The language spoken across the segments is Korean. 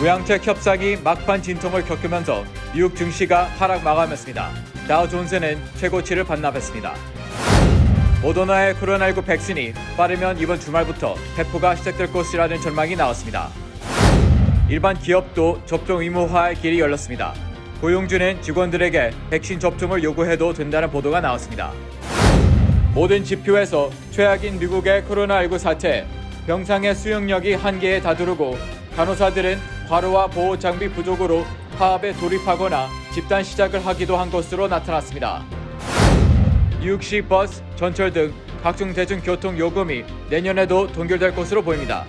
부양책 협상이 막판 진통을 겪으면서 뉴욕 증시가 하락 마감했습니다. 다우존스는 최고치를 반납했습니다. 모더나의 코로나19 백신이 빠르면 이번 주말부터 배포가 시작될 것이라는 전망이 나왔습니다. 일반 기업도 접종 의무화의 길이 열렸습니다. 고용주는 직원들에게 백신 접종을 요구해도 된다는 보도가 나왔습니다. 모든 지표에서 최악인 미국의 코로나19 사태, 병상의 수용력이 한계에 다다르고 간호사들은 과로와 보호 장비 부족으로 파업에 돌입하거나 집단 시작을 하기도 한 것으로 나타났습니다. 뉴욕시 버스, 전철 등 각종 대중교통 요금이 내년에도 동결될 것으로 보입니다.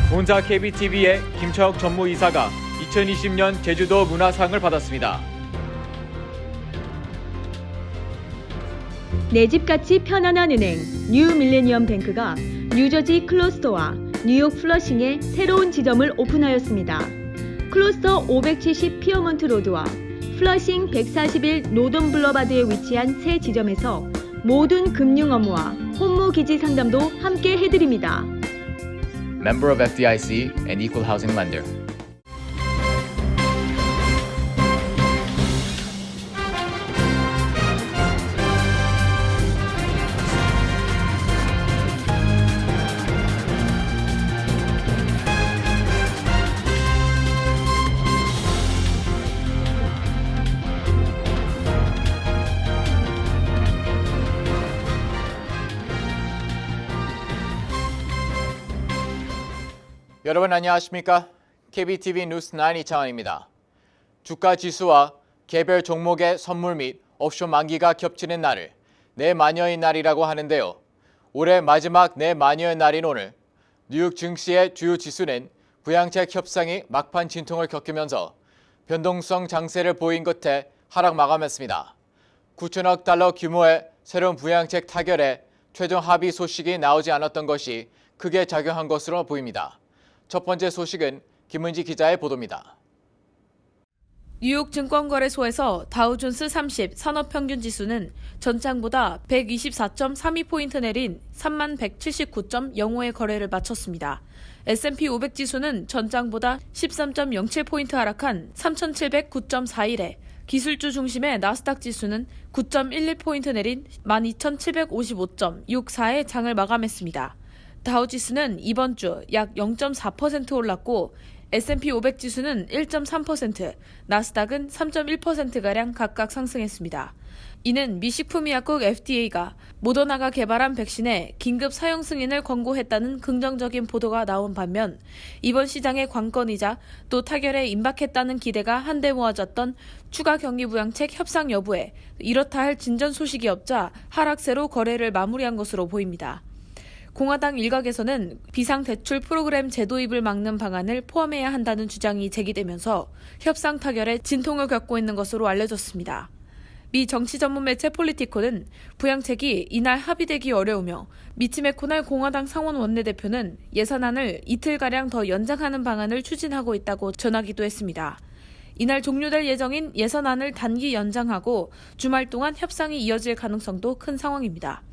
본사 KBTV의 김철욱 전무이사가 2020년 제주도 문화상을 받았습니다. 내 집같이 편안한 은행 뉴 밀레니엄 뱅크가 뉴저지 클러스터와 뉴욕 플러싱에 새로운 지점을 오픈하였습니다. 클러스터 570 피어먼트 로드와 플러싱 141 노던 블러바드에 위치한 새 지점에서 모든 금융 업무와 혼무 기지 상담도 함께 해드립니다. Member of FDIC and Equal Housing Lender. 여러분 안녕하십니까? KBTV 뉴스 9 이창환입니다. 주가 지수와 개별 종목의 선물 및 옵션 만기가 겹치는 날을 내마녀의 날이라고 하는데요. 올해 마지막 내마녀의 날인 오늘 뉴욕 증시의 주요 지수는 부양책 협상이 막판 진통을 겪으면서 변동성 장세를 보인 끝에 하락 마감했습니다. 9천억 달러 규모의 새로운 부양책 타결에 최종 합의 소식이 나오지 않았던 것이 크게 작용한 것으로 보입니다. 첫 번째 소식은 김은지 기자의 보도입니다. 뉴욕 증권거래소에서 다우존스 30 산업평균지수는 전장보다 124.32포인트 내린 3179.05의 거래를 마쳤습니다. S&P 500지수는 전장보다 13.07포인트 하락한 3709.41에 기술주 중심의 나스닥 지수는 9.11포인트 내린 12755.64의 장을 마감했습니다. 다우지수는 이번 주 약 0.4% 올랐고 S&P 500 지수는 1.3%, 나스닥은 3.1%가량 각각 상승했습니다. 이는 미 식품의약국 FDA가 모더나가 개발한 백신의 긴급 사용 승인을 권고했다는 긍정적인 보도가 나온 반면 이번 시장의 관건이자 또 타결에 임박했다는 기대가 한데 모아졌던 추가 경기 부양책 협상 여부에 이렇다 할 진전 소식이 없자 하락세로 거래를 마무리한 것으로 보입니다. 공화당 일각에서는 비상대출 프로그램 제도입을 막는 방안을 포함해야 한다는 주장이 제기되면서 협상 타결에 진통을 겪고 있는 것으로 알려졌습니다. 미 정치 전문 매체 폴리티코는 부양책이 이날 합의되기 어려우며 미치 메코날 공화당 상원 원내대표는 예산안을 이틀가량 더 연장하는 방안을 추진하고 있다고 전하기도 했습니다. 이날 종료될 예정인 예산안을 단기 연장하고 주말 동안 협상이 이어질 가능성도 큰 상황입니다.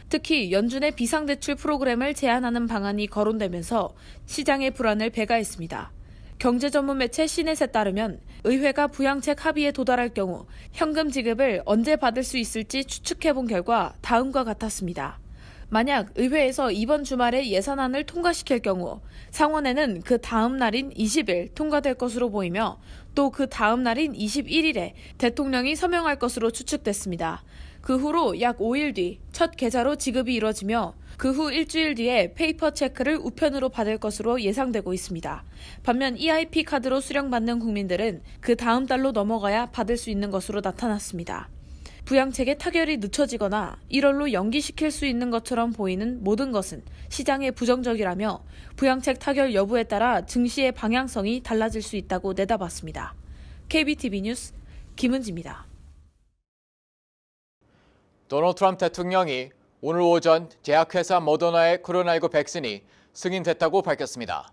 특히 연준의 비상대출 프로그램을 제한하는 방안이 거론되면서 시장의 불안을 배가했습니다. 경제 전문 매체 시넷에 따르면 의회가 부양책 합의에 도달할 경우 현금 지급을 언제 받을 수 있을지 추측해본 결과 다음과 같았습니다. 만약 의회에서 이번 주말에 예산안을 통과시킬 경우 상원에는 그 다음 날인 20일 통과될 것으로 보이며 또 그 다음 날인 21일에 대통령이 서명할 것으로 추측됐습니다. 그 후로 약 5일 뒤 첫 계좌로 지급이 이뤄지며 그 후 일주일 뒤에 페이퍼 체크를 우편으로 받을 것으로 예상되고 있습니다. 반면 EIP 카드로 수령받는 국민들은 그 다음 달로 넘어가야 받을 수 있는 것으로 나타났습니다. 부양책의 타결이 늦춰지거나 1월로 연기시킬 수 있는 것처럼 보이는 모든 것은 시장에 부정적이라며 부양책 타결 여부에 따라 증시의 방향성이 달라질 수 있다고 내다봤습니다. KBTV 뉴스 김은지입니다. 도널드 트럼프 대통령이 오늘 오전 제약회사 모더나의 코로나19 백신이 승인됐다고 밝혔습니다.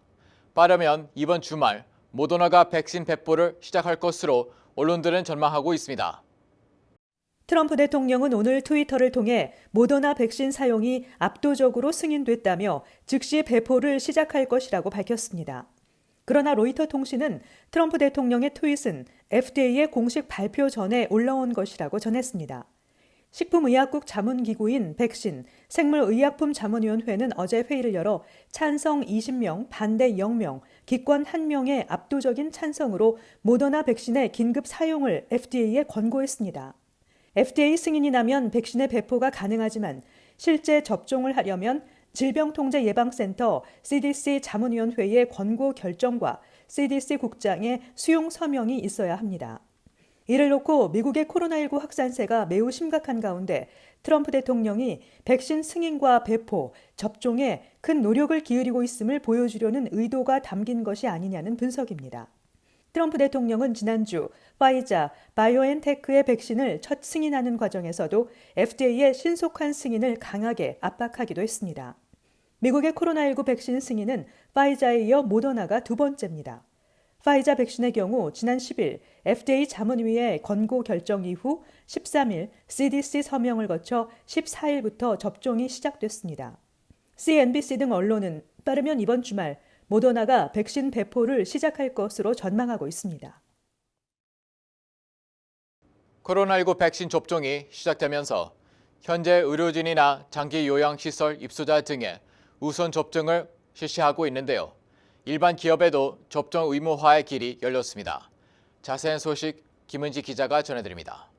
빠르면 이번 주말 모더나가 백신 배포를 시작할 것으로 언론들은 전망하고 있습니다. 트럼프 대통령은 오늘 트위터를 통해 모더나 백신 사용이 압도적으로 승인됐다며 즉시 배포를 시작할 것이라고 밝혔습니다. 그러나 로이터 통신은 트럼프 대통령의 트윗은 FDA의 공식 발표 전에 올라온 것이라고 전했습니다. 식품의약국 자문기구인 백신 생물의약품 자문위원회는 어제 회의를 열어 찬성 20명, 반대 0명, 기권 1명의 압도적인 찬성으로 모더나 백신의 긴급 사용을 FDA에 권고했습니다. FDA 승인이 나면 백신의 배포가 가능하지만 실제 접종을 하려면 질병통제예방센터 CDC 자문위원회의 권고 결정과 CDC 국장의 수용 서명이 있어야 합니다. 이를 놓고 미국의 코로나19 확산세가 매우 심각한 가운데 트럼프 대통령이 백신 승인과 배포, 접종에 큰 노력을 기울이고 있음을 보여주려는 의도가 담긴 것이 아니냐는 분석입니다. 트럼프 대통령은 지난주 파이자, 바이오엔테크의 백신을 첫 승인하는 과정에서도 FDA의 신속한 승인을 강하게 압박하기도 했습니다. 미국의 코로나19 백신 승인은 파이자에 이어 모더나가 두 번째입니다. 파이자 백신의 경우 지난 10일 FDA 자문위의 권고 결정 이후 13일 CDC 서명을 거쳐 14일부터 접종이 시작됐습니다. CNBC 등 언론은 빠르면 이번 주말 모더나가 백신 배포를 시작할 것으로 전망하고 있습니다. 코로나19 백신 접종이 시작되면서 현재 의료진이나 장기 요양시설 입소자 등의 우선 접종을 실시하고 있는데요. 일반 기업에도 접종 의무화의 길이 열렸습니다. 자세한 소식 김은지 기자가 전해드립니다.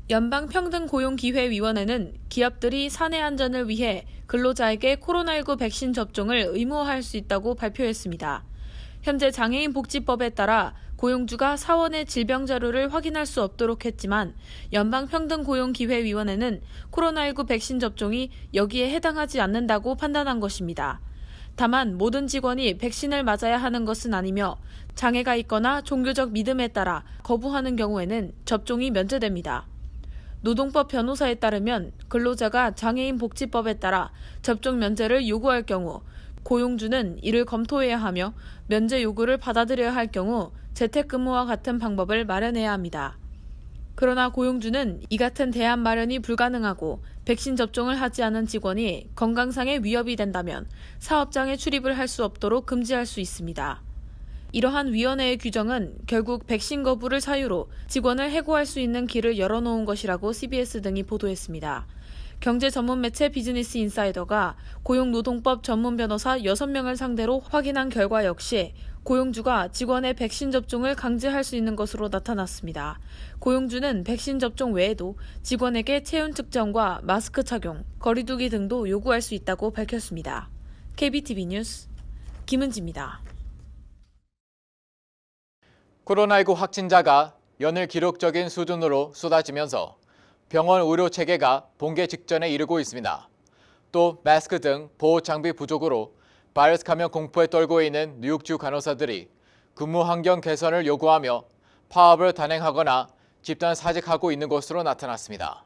연방평등고용기회위원회는 기업들이 사내 안전을 위해 근로자에게 코로나19 백신 접종을 의무화할 수 있다고 발표했습니다. 현재 장애인 복지법에 따라 고용주가 사원의 질병 자료를 확인할 수 없도록 했지만 연방평등고용기회위원회는 코로나19 백신 접종이 여기에 해당하지 않는다고 판단한 것입니다. 다만 모든 직원이 백신을 맞아야 하는 것은 아니며 장애가 있거나 종교적 믿음에 따라 거부하는 경우에는 접종이 면제됩니다. 노동법 변호사에 따르면 근로자가 장애인 복지법에 따라 접종 면제를 요구할 경우 고용주는 이를 검토해야 하며 면제 요구를 받아들여야 할 경우 재택근무와 같은 방법을 마련해야 합니다. 그러나 고용주는 이 같은 대안 마련이 불가능하고 백신 접종을 하지 않은 직원이 건강상의 위협이 된다면 사업장에 출입을 할 수 없도록 금지할 수 있습니다. 이러한 위원회의 규정은 결국 백신 거부를 사유로 직원을 해고할 수 있는 길을 열어놓은 것이라고 CBS 등이 보도했습니다. 경제 전문 매체 비즈니스 인사이더가 고용노동법 전문 변호사 6명을 상대로 확인한 결과 역시 고용주가 직원의 백신 접종을 강제할 수 있는 것으로 나타났습니다. 고용주는 백신 접종 외에도 직원에게 체온 측정과 마스크 착용, 거리 두기 등도 요구할 수 있다고 밝혔습니다. KBTV 뉴스 김은지입니다. 코로나19 확진자가 연일 기록적인 수준으로 쏟아지면서 병원 의료 체계가 붕괴 직전에 이르고 있습니다. 또 마스크 등 보호 장비 부족으로 바이러스 감염 공포에 떨고 있는 뉴욕주 간호사들이 근무 환경 개선을 요구하며 파업을 단행하거나 집단 사직하고 있는 것으로 나타났습니다.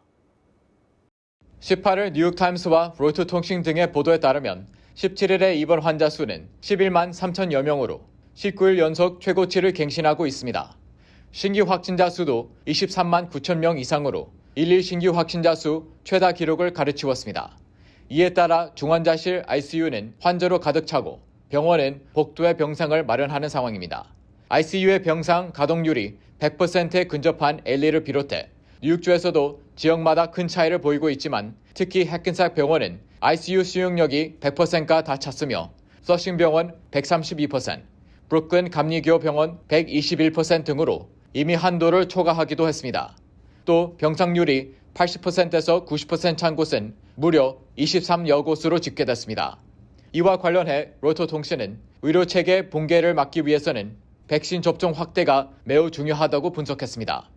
18일 뉴욕타임스와 로이터 통신 등의 보도에 따르면 17일의 입원 환자 수는 11만 3천여 명으로 19일 연속 최고치를 갱신하고 있습니다. 신규 확진자 수도 23만 9천 명 이상으로 1일 신규 확진자 수 최다 기록을 가르치웠습니다. 이에 따라 중환자실 ICU는 환자로 가득 차고 병원은 복도에 병상을 마련하는 상황입니다. ICU의 병상 가동률이 100%에 근접한 LA를 비롯해 뉴욕주에서도 지역마다 큰 차이를 보이고 있지만 특히 해켄삭 병원은 ICU 수용력이 100%가 다 찼으며 서싱 병원 132%, 브루클린 감리교 병원 121% 등으로 이미 한도를 초과하기도 했습니다. 또 병상률이 80%에서 90% 찬 곳은 무려 23여 곳으로 집계됐습니다. 이와 관련해 로이터 통신은 의료체계 붕괴를 막기 위해서는 백신 접종 확대가 매우 중요하다고 분석했습니다.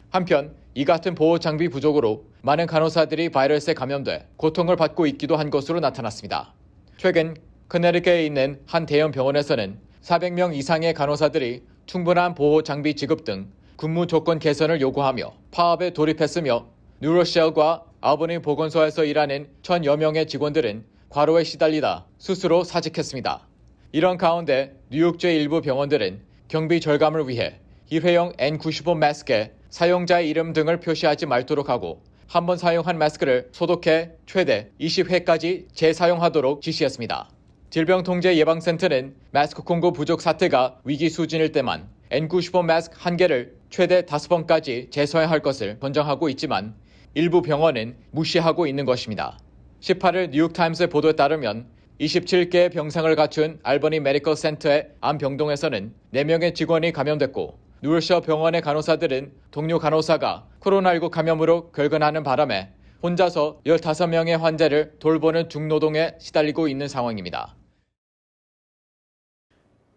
한편 이 같은 보호 장비 부족으로 많은 간호사들이 바이러스에 감염돼 고통을 받고 있기도 한 것으로 나타났습니다. 최근 커네티컷에 있는 한 대형 병원에서는 400명 이상의 간호사들이 충분한 보호 장비 지급 등 근무 조건 개선을 요구하며 파업에 돌입했으며 뉴로쉘과 아버니 보건소에서 일하는 1,000여 명의 직원들은 과로에 시달리다 스스로 사직했습니다. 이런 가운데 뉴욕주의 일부 병원들은 경비 절감을 위해 일회용 N95 마스크에 사용자의 이름 등을 표시하지 말도록 하고 한 번 사용한 마스크를 소독해 최대 20회까지 재사용하도록 지시했습니다. 질병통제예방센터는 마스크 공급 부족 사태가 위기 수준일 때만 N95 마스크 1개를 최대 5번까지 재사용할 것을 권장하고 있지만 일부 병원은 무시하고 있는 것입니다. 18일 뉴욕타임스의 보도에 따르면 27개의 병상을 갖춘 알버니 메디컬 센터의 암병동에서는 4명의 직원이 감염됐고 뉴월셔 병원의 간호사들은 동료 간호사가 코로나19 감염으로 결근하는 바람에 혼자서 15명의 환자를 돌보는 중노동에 시달리고 있는 상황입니다.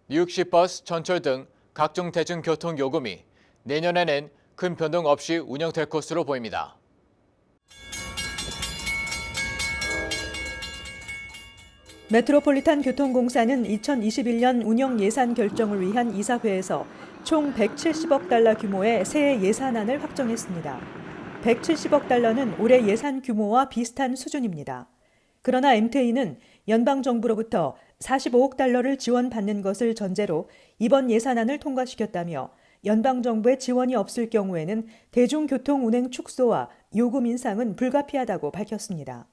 뉴욕시 버스, 전철 등 각종 대중교통 요금이 내년에는 큰 변동 없이 운영될 것으로 보입니다. 메트로폴리탄 교통공사는 2021년 운영 예산 결정을 위한 이사회에서 총 170억 달러 규모의 새 예산안을 확정했습니다. 170억 달러는 올해 예산 규모와 비슷한 수준입니다. 그러나 MTA는 연방정부로부터 45억 달러를 지원받는 것을 전제로 이번 예산안을 통과시켰다며 연방정부의 지원이 없을 경우에는 대중교통 운행 축소와 요금 인상은 불가피하다고 밝혔습니다.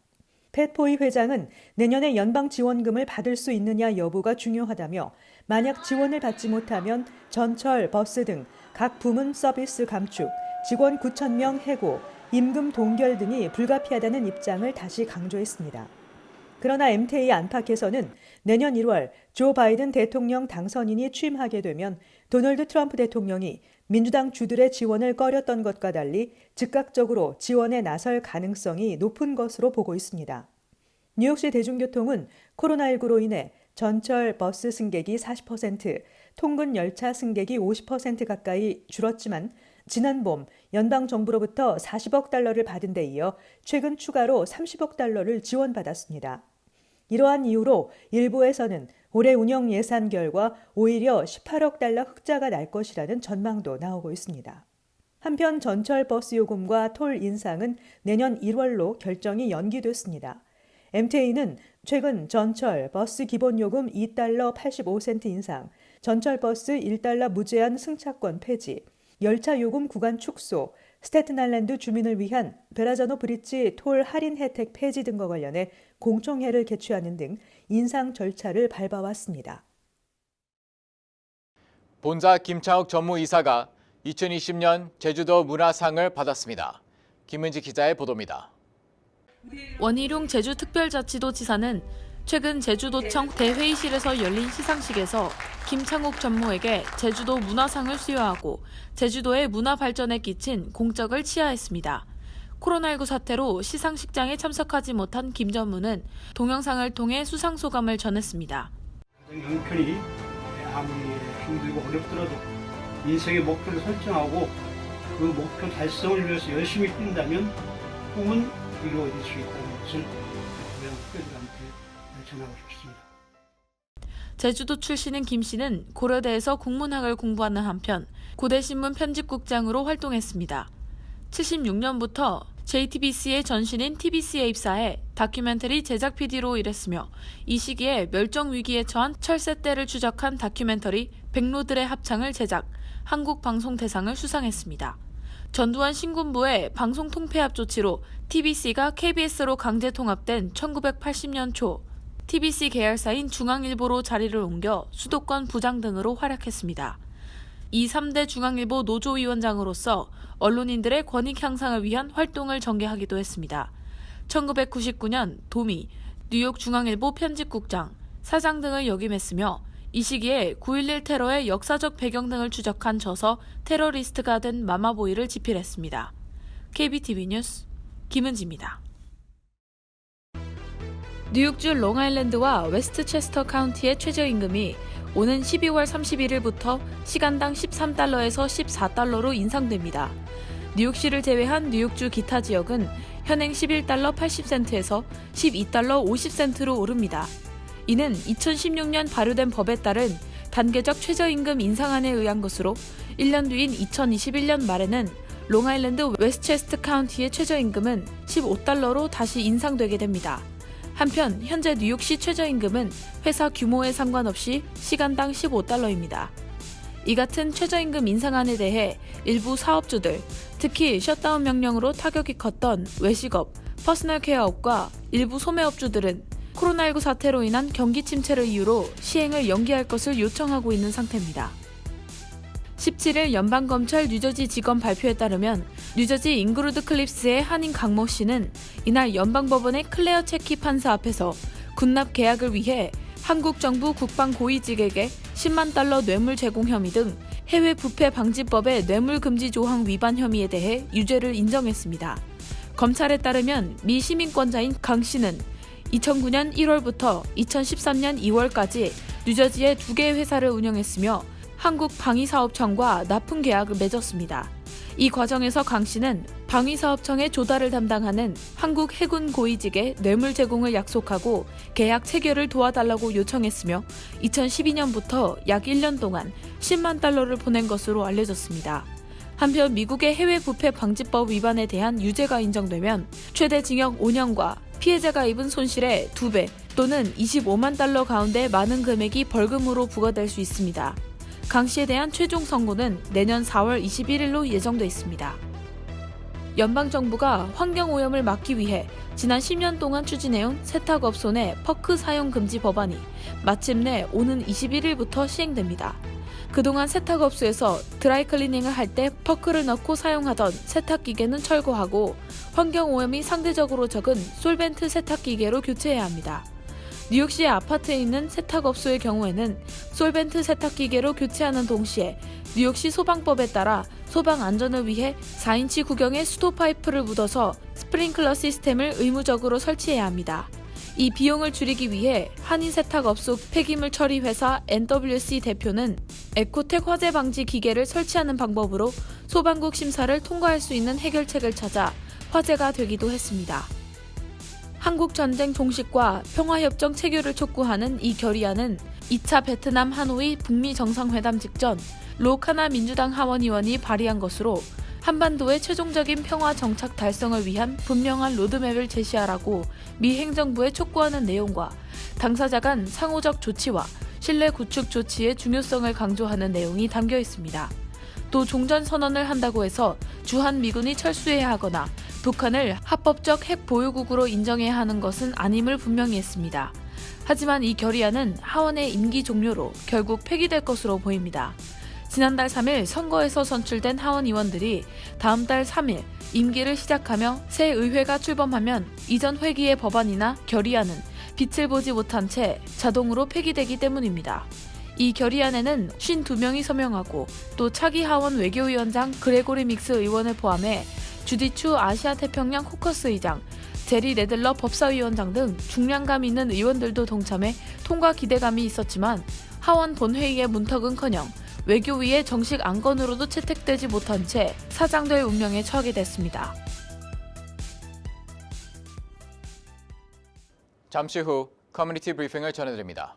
팻 포이 회장은 내년에 연방 지원금을 받을 수 있느냐 여부가 중요하다며 만약 지원을 받지 못하면 전철, 버스 등 각 부문 서비스 감축, 직원 9,000명 해고, 임금 동결 등이 불가피하다는 입장을 다시 강조했습니다. 그러나 MTA 안팎에서는 내년 1월 조 바이든 대통령 당선인이 취임하게 되면 도널드 트럼프 대통령이 민주당 주들의 지원을 꺼렸던 것과 달리 즉각적으로 지원에 나설 가능성이 높은 것으로 보고 있습니다. 뉴욕시 대중교통은 코로나19로 인해 전철, 버스 승객이 40%, 통근 열차 승객이 50% 가까이 줄었지만 지난 봄 연방정부로부터 40억 달러를 받은 데 이어 최근 추가로 30억 달러를 지원받았습니다. 이러한 이유로 일부에서는 올해 운영 예산 결과 오히려 18억 달러 흑자가 날 것이라는 전망도 나오고 있습니다. 한편 전철 버스 요금과 톨 인상은 내년 1월로 결정이 연기됐습니다. MTA는 최근 전철 버스 기본요금 2달러 85센트 인상, 전철 버스 1달러 무제한 승차권 폐지, 열차 요금 구간 축소, 스태튼 아일랜드 주민을 위한 베라자노 브릿지 톨 할인 혜택 폐지 등과 관련해 공청회를 개최하는 등 인상 절차를 밟아왔습니다. 본사 김창욱 전무이사가 2020년 제주도 문화상을 받았습니다. 김은지 기자의 보도입니다. 원희룡 제주특별자치도지사는 최근 제주도청 대회의실에서 열린 시상식에서 김창욱 전무에게 제주도 문화상을 수여하고 제주도의 문화 발전에 끼친 공적을 치하했습니다. 코로나19 사태로 시상식장에 참석하지 못한 김 전무는 동영상을 통해 수상 소감을 전했습니다. 형편이 아무리 힘들고 어렵더라도 인생의 목표를 설정하고 그 목표 달성을 위해서 열심히 뛴다면 꿈은 이루어질 수 있다는 것을 고향 후배들한테 전하고 싶습니다. 제주도 출신인 김 씨는 고려대에서 국문학을 공부하는 한편 고대신문 편집국장으로 활동했습니다. 76년부터 JTBC의 전신인 TBC에 입사해 다큐멘터리 제작 PD로 일했으며 이 시기에 멸종 위기에 처한 철새떼를 추적한 다큐멘터리 백로들의 합창을 제작, 한국방송대상을 수상했습니다. 전두환 신군부의 방송 통폐합 조치로 TBC가 KBS로 강제 통합된 1980년 초 TBC 계열사인 중앙일보로 자리를 옮겨 수도권 부장 등으로 활약했습니다. 이 3대 중앙일보 노조위원장으로서 언론인들의 권익 향상을 위한 활동을 전개하기도 했습니다. 1999년 도미, 뉴욕 중앙일보 편집국장, 사장 등을 역임했으며 이 시기에 9.11 테러의 역사적 배경 등을 추적한 저서 테러리스트가 된 마마보이를 집필했습니다. KBTV 뉴스 김은지입니다. 뉴욕주 롱아일랜드와 웨스트체스터 카운티의 최저임금이 오는 12월 31일부터 시간당 13달러에서 14달러로 인상됩니다. 뉴욕시를 제외한 뉴욕주 기타 지역은 현행 11달러 80센트에서 12달러 50센트로 오릅니다. 이는 2016년 발효된 법에 따른 단계적 최저임금 인상안에 의한 것으로 1년 뒤인 2021년 말에는 롱아일랜드 웨스트체스터 카운티의 최저임금은 15달러로 다시 인상되게 됩니다. 한편 현재 뉴욕시 최저임금은 회사 규모에 상관없이 시간당 15달러입니다. 이 같은 최저임금 인상안에 대해 일부 사업주들, 특히 셧다운 명령으로 타격이 컸던 외식업, 퍼스널 케어업과 일부 소매업주들은 코로나19 사태로 인한 경기 침체를 이유로 시행을 연기할 것을 요청하고 있는 상태입니다. 17일 연방검찰 뉴저지 지검 발표에 따르면 뉴저지 잉그루드 클립스의 한인 강모 씨는 이날 연방법원의 클레어 체키 판사 앞에서 군납 계약을 위해 한국 정부 국방고위직에게 10만 달러 뇌물 제공 혐의 등 해외 부패 방지법의 뇌물 금지 조항 위반 혐의에 대해 유죄를 인정했습니다. 검찰에 따르면 미 시민권자인 강 씨는 2009년 1월부터 2013년 2월까지 뉴저지의 2개의 회사를 운영했으며 한국방위사업청과 납품 계약을 맺었습니다. 이 과정에서 강 씨는 방위사업청의 조달을 담당하는 한국 해군 고위직에 뇌물 제공을 약속하고 계약 체결을 도와달라고 요청했으며 2012년부터 약 1년 동안 10만 달러를 보낸 것으로 알려졌습니다. 한편 미국의 해외 부패 방지법 위반에 대한 유죄가 인정되면 최대 징역 5년과 피해자가 입은 손실의 2배 또는 25만 달러 가운데 많은 금액이 벌금으로 부과될 수 있습니다. 강 씨에 대한 최종 선고는 내년 4월 21일로 예정돼 있습니다. 연방정부가 환경오염을 막기 위해 지난 10년 동안 추진해온 세탁업소 내 퍼크 사용 금지 법안이 마침내 오는 21일부터 시행됩니다. 그동안 세탁업소에서 드라이클리닝을 할 때 퍼크를 넣고 사용하던 세탁기계는 철거하고 환경오염이 상대적으로 적은 솔벤트 세탁기계로 교체해야 합니다. 뉴욕시의 아파트에 있는 세탁업소의 경우에는 솔벤트 세탁기계로 교체하는 동시에 뉴욕시 소방법에 따라 소방 안전을 위해 4인치 구경의 수도 파이프를 묻어서 스프링클러 시스템을 의무적으로 설치해야 합니다. 이 비용을 줄이기 위해 한인 세탁업소 폐기물 처리 회사 NWC 대표는 에코텍 화재 방지 기계를 설치하는 방법으로 소방국 심사를 통과할 수 있는 해결책을 찾아 화제가 되기도 했습니다. 한국 전쟁 종식과 평화협정 체결을 촉구하는 이 결의안은 2차 베트남 하노이 북미 정상회담 직전 로카나 민주당 하원의원이 발의한 것으로 한반도의 최종적인 평화 정착 달성을 위한 분명한 로드맵을 제시하라고 미 행정부에 촉구하는 내용과 당사자 간 상호적 조치와 신뢰 구축 조치의 중요성을 강조하는 내용이 담겨 있습니다. 또 종전선언을 한다고 해서 주한미군이 철수해야 하거나 북한을 합법적 핵 보유국으로 인정해야 하는 것은 아님을 분명히 했습니다. 하지만 이 결의안은 하원의 임기 종료로 결국 폐기될 것으로 보입니다. 지난달 3일 선거에서 선출된 하원 의원들이 다음 달 3일 임기를 시작하며 새 의회가 출범하면 이전 회기의 법안이나 결의안은 빛을 보지 못한 채 자동으로 폐기되기 때문입니다. 이 결의안에는 52명이 서명하고 또 차기 하원 외교위원장 그레고리 믹스 의원을 포함해 주디추 아시아 태평양 코커스 의장, 제리 레들러 법사위원장 등 중량감 있는 의원들도 동참해 통과 기대감이 있었지만 하원 본회의의 문턱은커녕 외교위의 정식 안건으로도 채택되지 못한 채 사장될 운명에 처하게 됐습니다. 잠시 후 커뮤니티 브리핑을 전해드립니다.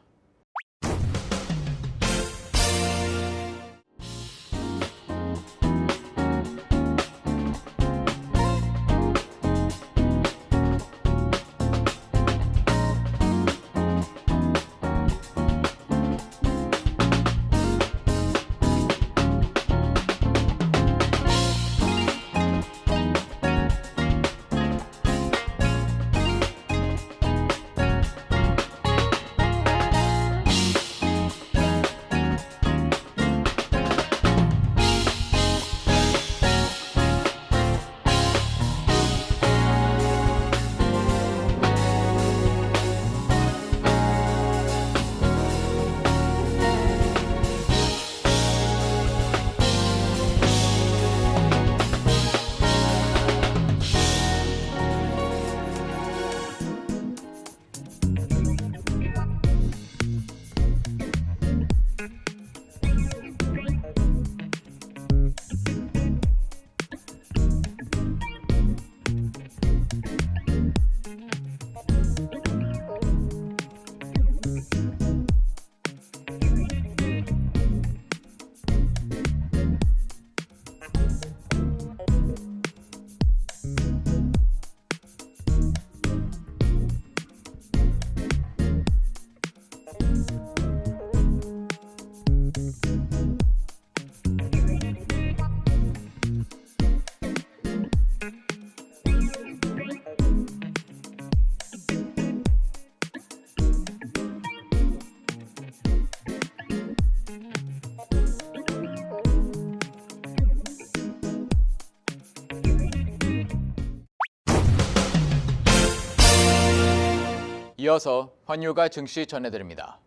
이어서 환율과 증시 전해드립니다.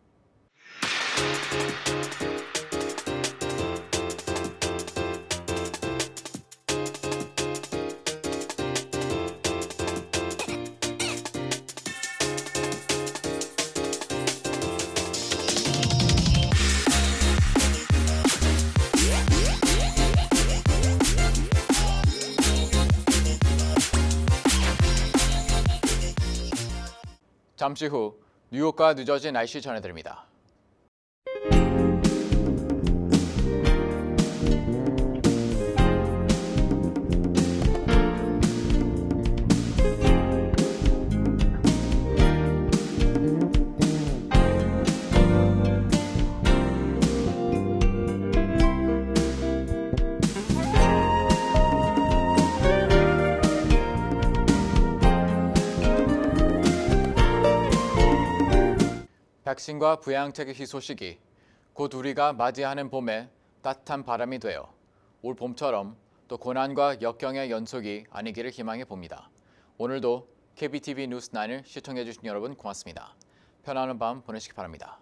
잠시 후 뉴욕과 뉴저지 날씨 전해드립니다. 백신과 부양책의 희소식이 곧 우리가 맞이하는 봄에 따뜻한 바람이 되어 올 봄처럼 또 고난과 역경의 연속이 아니기를 희망해 봅니다. 오늘도 KBTV 뉴스 9을 시청해 주신 여러분 고맙습니다. 편안한 밤 보내시기 바랍니다.